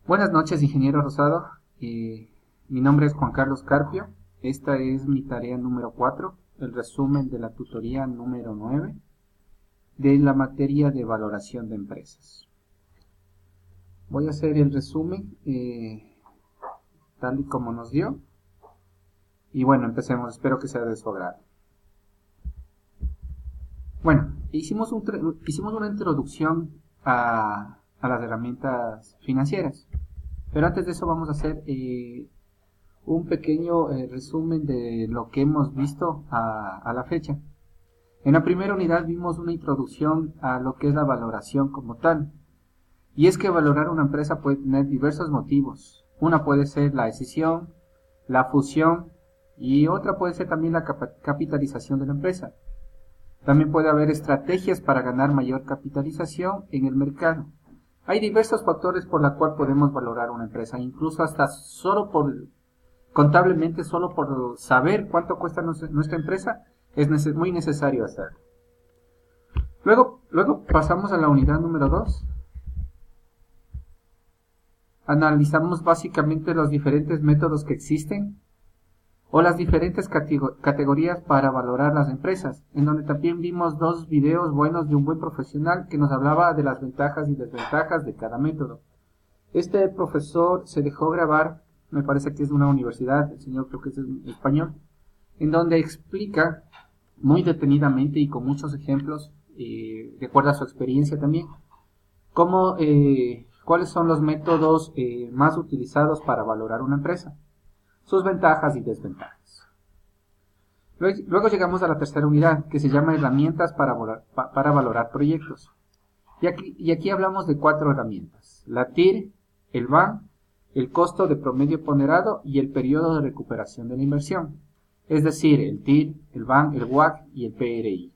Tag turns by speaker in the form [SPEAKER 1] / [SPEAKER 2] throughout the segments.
[SPEAKER 1] Buenas noches, ingeniero Rosado. Mi nombre es Juan Carlos Carpio. Esta es mi tarea número 4, el resumen de la tutoría número 9 de la materia de valoración de empresas. Voy a hacer el resumen tal y como nos dio. Y bueno, empecemos. Espero que sea de su agrado. Bueno, hicimos una introducción a las herramientas financieras. Pero antes de eso vamos a hacer un pequeño resumen de lo que hemos visto a la fecha. En la primera unidad vimos una introducción a lo que es la valoración como tal. Y es que valorar una empresa puede tener diversos motivos. Una puede ser la escisión, la fusión y otra puede ser también la capitalización de la empresa. También puede haber estrategias para ganar mayor capitalización en el mercado. Hay diversos factores por los cuales podemos valorar una empresa, incluso hasta contablemente solo por saber cuánto cuesta nuestra empresa, es muy necesario hacerlo. Luego pasamos a la unidad número 2. Analizamos básicamente los diferentes métodos que existen o las diferentes categorías para valorar las empresas, en donde también vimos dos videos buenos de un buen profesional que nos hablaba de las ventajas y desventajas de cada método. Este profesor se dejó grabar, me parece que es de una universidad, el señor creo que es español, en donde explica muy detenidamente y con muchos ejemplos, de acuerdo a su experiencia también, cuáles son los métodos más utilizados para valorar una empresa, sus ventajas y desventajas. Luego llegamos a la tercera unidad, que se llama herramientas para valorar proyectos. Y aquí hablamos de 4 herramientas: la TIR, el VAN, el costo de promedio ponderado y el periodo de recuperación de la inversión. Es decir, el TIR, el VAN, el WACC y el PRI,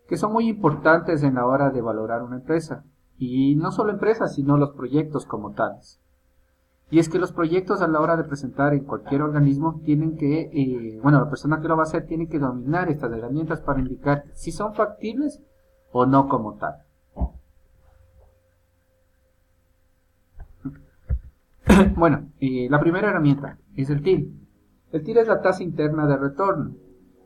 [SPEAKER 1] que son muy importantes en la hora de valorar una empresa. Y no solo empresas, sino los proyectos como tales. Y es que los proyectos, a la hora de presentar en cualquier organismo, tienen que, la persona que lo va a hacer tiene que dominar estas herramientas para indicar si son factibles o no como tal. Bueno, la primera herramienta es el TIR. El TIR es la tasa interna de retorno.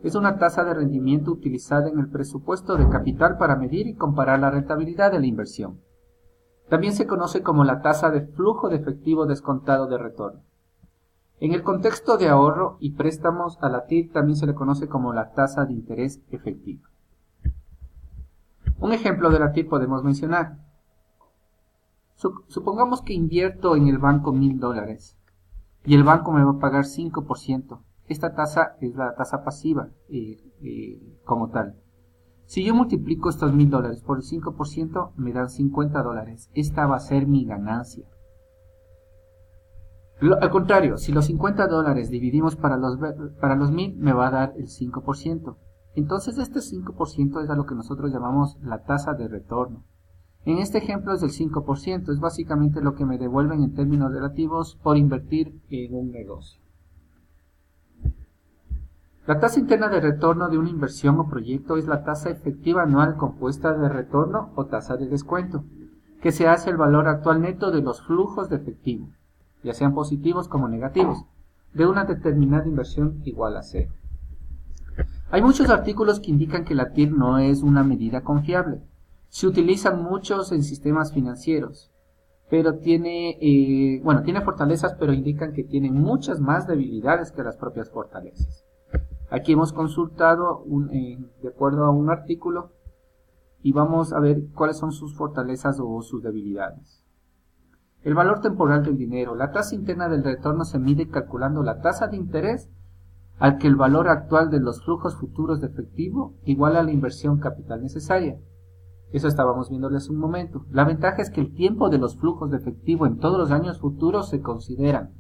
[SPEAKER 1] Es una tasa de rendimiento utilizada en el presupuesto de capital para medir y comparar la rentabilidad de la inversión. También se conoce como la tasa de flujo de efectivo descontado de retorno. En el contexto de ahorro y préstamos, a la TIR también se le conoce como la tasa de interés efectivo. Un ejemplo de la TIR podemos mencionar. Supongamos que invierto en el banco $1000 y el banco me va a pagar 5%. Esta tasa es la tasa pasiva como tal. Si yo multiplico estos $1000 por el 5%, me dan $50. Esta va a ser mi ganancia. Al contrario, si los $50 dividimos para los 1000, me va a dar el 5%. Entonces este 5% es a lo que nosotros llamamos la tasa de retorno. En este ejemplo es del 5%, es básicamente lo que me devuelven en términos relativos por invertir en un negocio. La tasa interna de retorno de una inversión o proyecto es la tasa efectiva anual compuesta de retorno o tasa de descuento, que se hace el valor actual neto de los flujos de efectivo, ya sean positivos como negativos, de una determinada inversión igual a 0. Hay muchos artículos que indican que la TIR no es una medida confiable. Se utilizan muchos en sistemas financieros, pero tiene fortalezas, pero indican que tiene muchas más debilidades que las propias fortalezas. Aquí hemos consultado de acuerdo a un artículo y vamos a ver cuáles son sus fortalezas o sus debilidades. El valor temporal del dinero. La tasa interna del retorno se mide calculando la tasa de interés al que el valor actual de los flujos futuros de efectivo iguala a la inversión capital necesaria. Eso estábamos viéndole hace un momento. La ventaja es que el tiempo de los flujos de efectivo en todos los años futuros se consideran,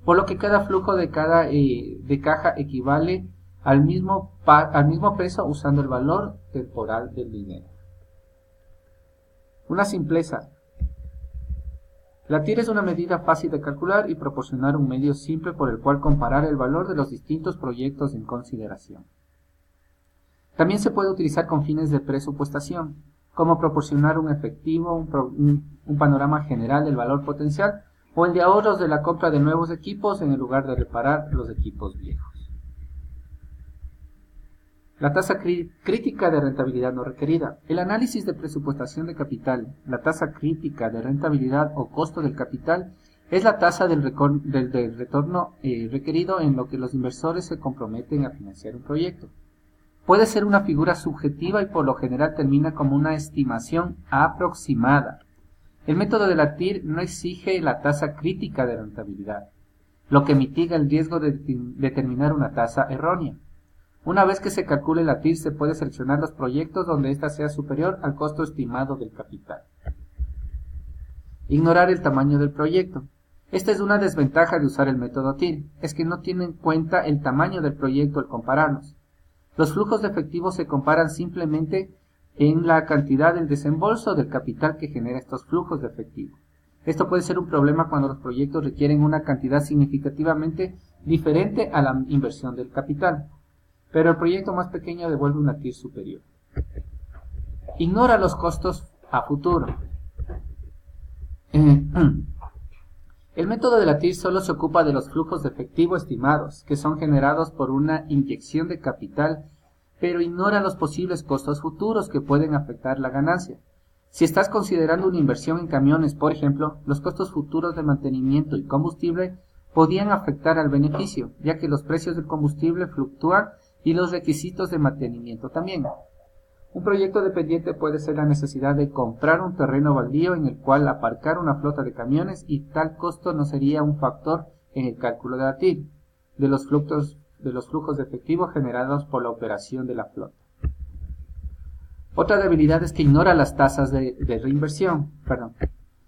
[SPEAKER 1] por lo que cada flujo de caja equivale al mismo peso usando el valor temporal del dinero. Una simpleza. La TIR es una medida fácil de calcular y proporcionar un medio simple por el cual comparar el valor de los distintos proyectos en consideración. También se puede utilizar con fines de presupuestación. como proporcionar un efectivo, un panorama general del valor potencial, o el de ahorros de la compra de nuevos equipos en el lugar de reparar los equipos viejos. La tasa crítica de rentabilidad no requerida. El análisis de presupuestación de capital, la tasa crítica de rentabilidad o costo del capital, es la tasa del retorno requerido en lo que los inversores se comprometen a financiar un proyecto. Puede ser una figura subjetiva y por lo general termina como una estimación aproximada. El método de la TIR no exige la tasa crítica de rentabilidad, lo que mitiga el riesgo de determinar una tasa errónea. Una vez que se calcule la TIR, se puede seleccionar los proyectos donde ésta sea superior al costo estimado del capital. Ignorar el tamaño del proyecto. Esta es una desventaja de usar el método TIR, es que no tiene en cuenta el tamaño del proyecto al compararlos. Los flujos de efectivo se comparan simplemente en la cantidad del desembolso del capital que genera estos flujos de efectivo. Esto puede ser un problema cuando los proyectos requieren una cantidad significativamente diferente a la inversión del capital, pero el proyecto más pequeño devuelve una TIR superior. Ignora los costos a futuro. El método de la TIR solo se ocupa de los flujos de efectivo estimados, que son generados por una inyección de capital, pero ignora los posibles costos futuros que pueden afectar la ganancia. Si estás considerando una inversión en camiones, por ejemplo, los costos futuros de mantenimiento y combustible podían afectar al beneficio, ya que los precios del combustible fluctúan y los requisitos de mantenimiento también. Un proyecto dependiente puede ser la necesidad de comprar un terreno baldío en el cual aparcar una flota de camiones y tal costo no sería un factor en el cálculo de la TIR, de los flujos de efectivo generados por la operación de la flota. Otra debilidad es que ignora las tasas de reinversión.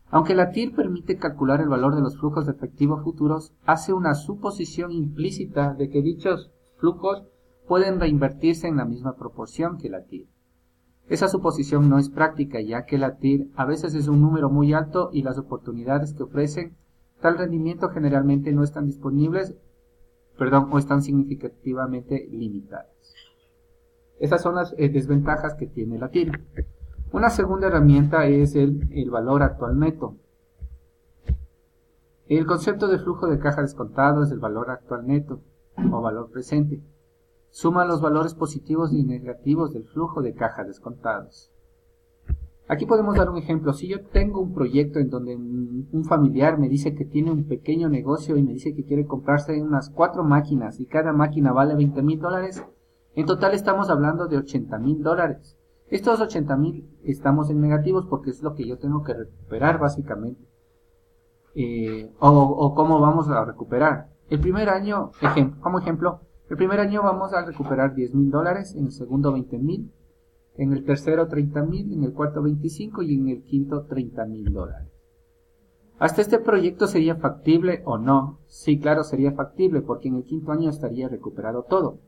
[SPEAKER 1] Aunque la TIR permite calcular el valor de los flujos de efectivo futuros, hace una suposición implícita de que dichos flujos pueden reinvertirse en la misma proporción que la TIR. Esa suposición no es práctica, ya que la TIR a veces es un número muy alto y las oportunidades que ofrecen tal rendimiento generalmente no están disponibles, o están significativamente limitadas. Esas son las desventajas que tiene la TIR. Una segunda herramienta es el valor actual neto. El concepto de flujo de caja descontado es el valor actual neto o valor presente. Suma los valores positivos y negativos del flujo de caja descontados. Aquí podemos dar un ejemplo. Si yo tengo un proyecto en donde un familiar me dice que tiene un pequeño negocio y me dice que quiere comprarse unas 4 máquinas y cada máquina vale $20,000, en total estamos hablando de $80,000. Estos 80,000 estamos en negativos porque es lo que yo tengo que recuperar básicamente. ¿Cómo vamos a recuperar? El primer año, como ejemplo, el primer año vamos a recuperar $10,000, en el segundo 20,000, en el tercero 30,000, en el cuarto 25 y en el quinto $30,000. ¿Hasta este proyecto sería factible o no? Sí, claro, sería factible porque en el quinto año estaría recuperado todo.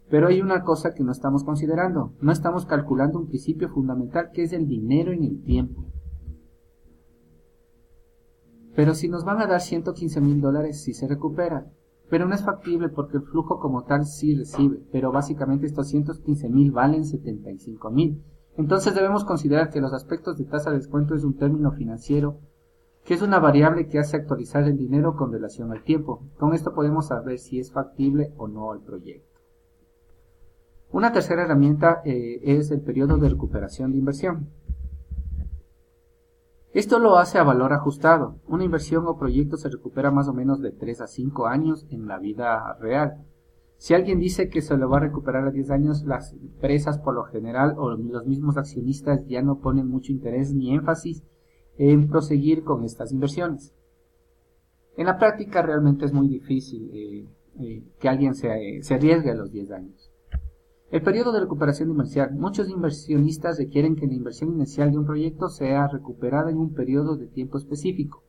[SPEAKER 1] Pero hay una cosa que no estamos considerando. No estamos calculando un principio fundamental que es el dinero en el tiempo. Pero si nos van a dar $115,000, sí se recupera. Pero no es factible porque el flujo como tal sí recibe, pero básicamente estos 115,000 valen 75,000. Entonces debemos considerar que los aspectos de tasa de descuento es un término financiero, que es una variable que hace actualizar el dinero con relación al tiempo. Con esto podemos saber si es factible o no el proyecto. Una tercera herramienta es el periodo de recuperación de inversión. Esto lo hace a valor ajustado. Una inversión o proyecto se recupera más o menos de 3 a 5 años en la vida real. Si alguien dice que se lo va a recuperar a 10 años, las empresas por lo general o los mismos accionistas ya no ponen mucho interés ni énfasis en proseguir con estas inversiones. En la práctica realmente es muy difícil que alguien se arriesgue a los 10 años. El periodo de recuperación inicial. Muchos inversionistas requieren que la inversión inicial de un proyecto sea recuperada en un periodo de tiempo específico.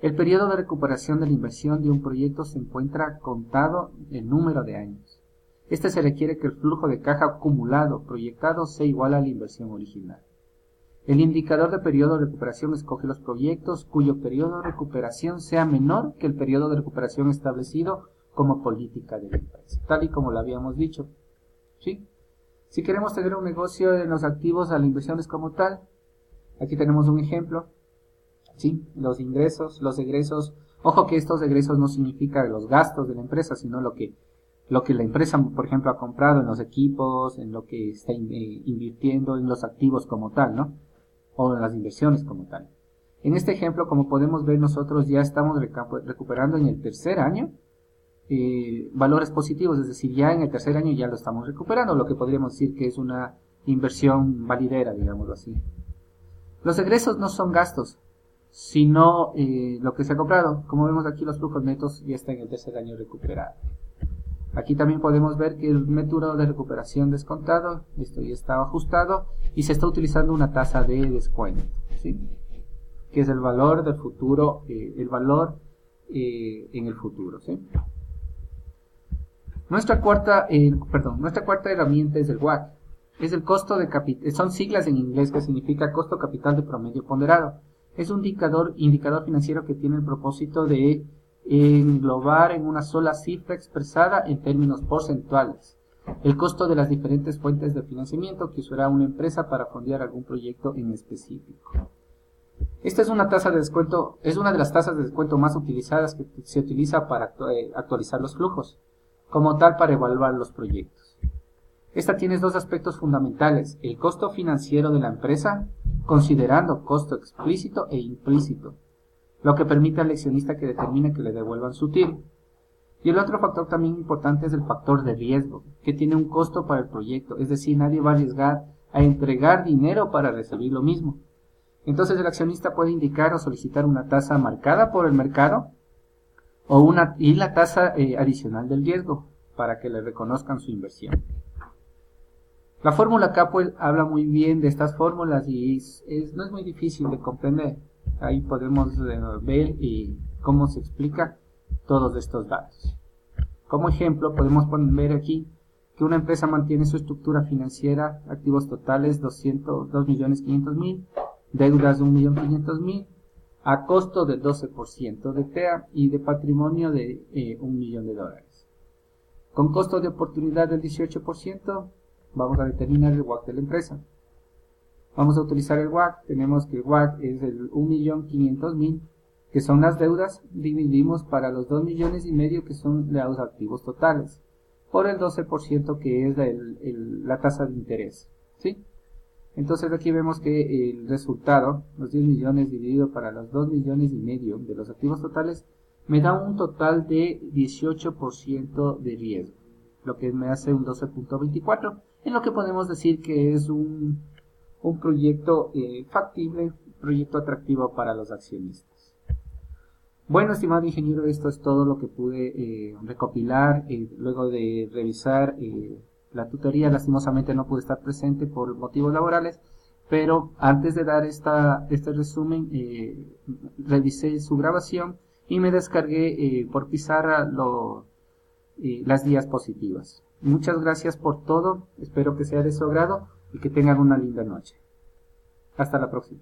[SPEAKER 1] El periodo de recuperación de la inversión de un proyecto se encuentra contado en número de años. Este se requiere que el flujo de caja acumulado proyectado sea igual a la inversión original. El indicador de periodo de recuperación escoge los proyectos cuyo periodo de recuperación sea menor que el periodo de recuperación establecido como política de la empresa, tal y como lo habíamos dicho. ¿Sí? Si queremos tener un negocio en los activos a las inversiones como tal, aquí tenemos un ejemplo, ¿sí? Los ingresos, los egresos. Ojo que estos egresos no significan los gastos de la empresa, sino lo que la empresa, por ejemplo, ha comprado en los equipos, en lo que está invirtiendo, en los activos como tal, ¿no? O en las inversiones como tal. En este ejemplo, como podemos ver, nosotros ya estamos recuperando en el tercer año valores positivos, es decir, ya en el tercer año ya lo estamos recuperando, lo que podríamos decir que es una inversión validera, digámoslo así. Los egresos no son gastos, sino lo que se ha comprado. Como vemos aquí, los flujos netos ya están en el tercer año recuperado. Aquí también podemos ver que el método de recuperación descontado, esto ya está ajustado y se está utilizando una tasa de descuento, ¿sí? Que es el valor del futuro, el valor en el futuro, ¿sí? Nuestra cuarta herramienta es el WACC. Es el costo de capital, son siglas en inglés que significa costo capital de promedio ponderado. Es un indicador financiero que tiene el propósito de englobar en una sola cifra expresada en términos porcentuales el costo de las diferentes fuentes de financiamiento que usará una empresa para fondear algún proyecto en específico. Esta es una tasa de descuento, es una de las tasas de descuento más utilizadas que se utiliza para actualizar los flujos, como tal para evaluar los proyectos. Esta tiene dos aspectos fundamentales: el costo financiero de la empresa, considerando costo explícito e implícito, lo que permite al accionista que determine que le devuelvan su TIR. Y el otro factor también importante es el factor de riesgo, que tiene un costo para el proyecto, es decir, nadie va a arriesgar a entregar dinero para recibir lo mismo. Entonces el accionista puede indicar o solicitar una tasa marcada por el mercado y la tasa adicional del riesgo para que le reconozcan su inversión. La fórmula Capwell habla muy bien de estas fórmulas y no es muy difícil de comprender. Ahí podemos ver cómo se explica todos estos datos. Como ejemplo, podemos ver aquí que una empresa mantiene su estructura financiera, activos totales 2.500.000, deudas 1.500.000, a costo del 12% de TEA y de patrimonio de $1.000.000. Con costo de oportunidad del 18%, vamos a determinar el WACC de la empresa. Vamos a utilizar el WACC, tenemos que el WACC es el 1.500.000, que son las deudas, dividimos para los 2.5 millones que son los activos totales, por el 12% que es la tasa de interés, ¿sí? Entonces aquí vemos que el resultado, los 10 millones dividido para los 2.5 millones de los activos totales, me da un total de 18% de riesgo, lo que me hace un 12.24, en lo que podemos decir que es un proyecto factible, un proyecto atractivo para los accionistas. Bueno, estimado ingeniero, esto es todo lo que pude recopilar luego de revisar la tutoría. Lastimosamente no pude estar presente por motivos laborales, pero antes de dar este resumen, revisé su grabación y me descargué por pizarra las diapositivas. Muchas gracias por todo, espero que sea de su agrado y que tengan una linda noche. Hasta la próxima.